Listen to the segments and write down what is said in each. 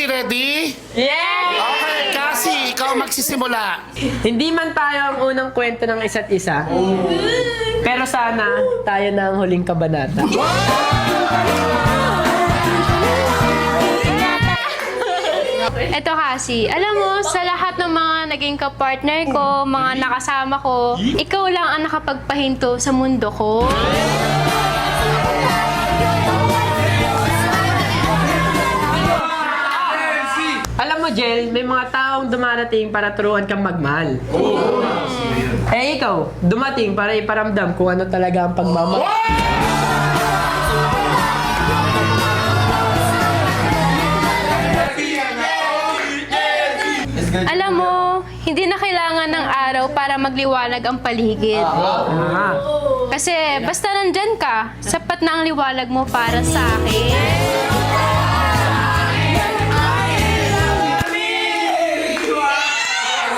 Cassie, ready? Yeah! Okay, Cassie, ikaw magsisimula. Hindi man tayo ang unang kwento ng isa't isa, pero sana tayo na ang huling kabanata. Eto kasi, alam mo, sa lahat ng mga naging kapartner ko, mga nakasama ko, ikaw lang ang nakapagpahinto sa mundo ko. Alam mo, Jel, may mga taong dumarating para turuan kang magmahal. Eh ikaw, dumating para iparamdam kung ano talaga ang pagmamahal. Alam mo, hindi na kailangan ng araw para magliwanag ang paligid. Kasi basta nandyan ka, sapat na ang liwanag mo para sa akin.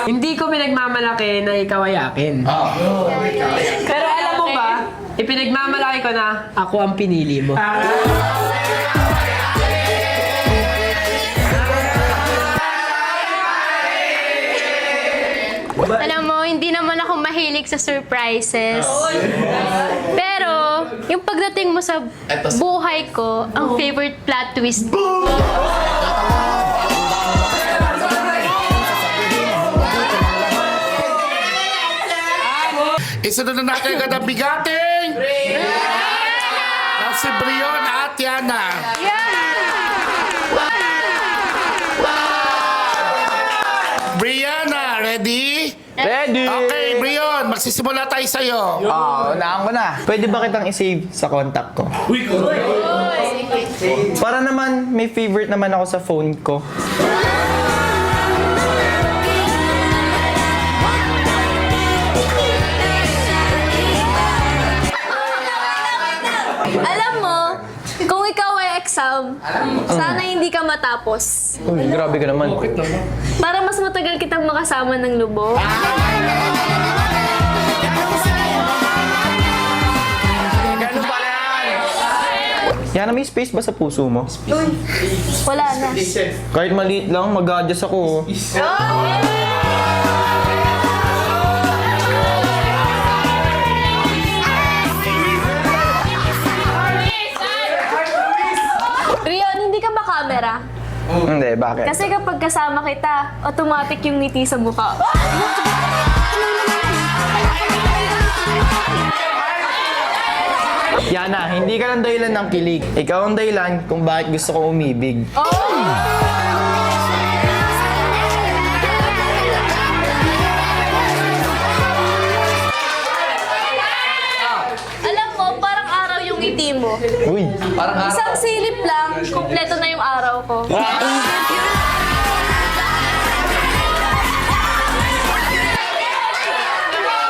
Hindi ko pinagmamalaki na ikaw ay akin. Pero alam mo ba, ipinagmamalaki ko na ako ang pinili mo. Alam mo, hindi naman ako mahilig sa surprises. Pero, yung pagdating mo sa buhay ko, ang favorite plot twist ko. Isunod na natin agad ang bigating! Na si Brion at Yana. Brianna, ready? Ready! Okay, Brion, magsisimula tayo sa'yo. Unahan ko na. Pwede ba kitang isave sa contact ko? Para naman, may favorite naman ako sa phone ko. Alam mo, kung ikaw ay exam, sana hindi ka matapos. Uy, grabe ka naman. Para mas matagal kitang makasama ng lubos. Yana, may space ba sa puso mo? Wala na. Kahit maliit lang, mag-adjust ako. Rion, hindi ka ba camera? Hindi, bakit? Kasi kapag kasama kita, automatic yung ngiti sa mukha. Yana, hindi ka lang dahilan ng kilig. Ikaw ang dahilan kung bakit gusto kong umibig. Alam mo, parang araw yung ngiti mo. Uy, Isang silip lang, kumpleto na yung araw ko.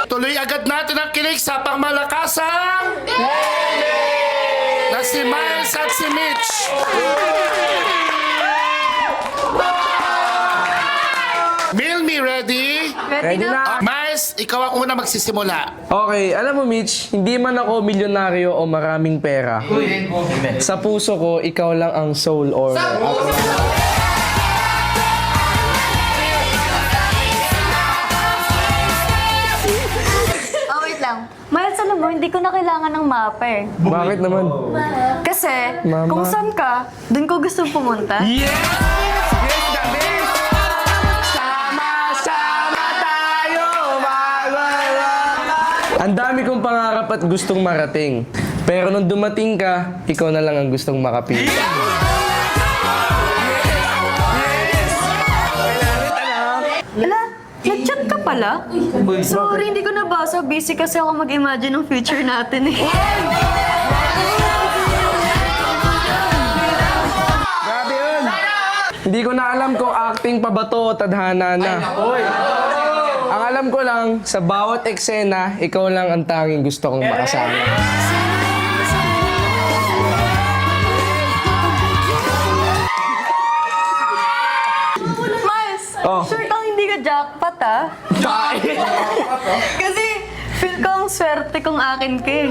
Tuloy agad natin ang kilig sa pangmalakasang na si Miles at si Mitch. Milmi, ready? Ready na? Miles, ikaw ang una magsisimula. Okay, alam mo Mitch, hindi man ako milyonaryo o maraming pera. Sa puso ko, ikaw lang ang soul owner. Oh, wait lang. Miles, alam mo, hindi ko na kailangan ng mapa eh. Bakit naman? Kasi, Mama. kung saan ka, dun ko gusto pumunta. Ang dami kong pangarap at gustong marating. Pero nung dumating ka, ikaw na lang ang gustong makapili. Ala, nag-chat ka pala? Sorry, hindi ko nabasa. Busy kasi ako mag-imagine ng future natin eh. Grabe yun! Hindi ko na alam kung acting pa ba to o tadhana na. Ang alam ko lang, sa bawat eksena, ikaw lang ang tanging gusto kong makasama. Miles, Oh. sure kang hindi ka jackpot ah? Kasi feel ko ang swerte kung akin ka eh.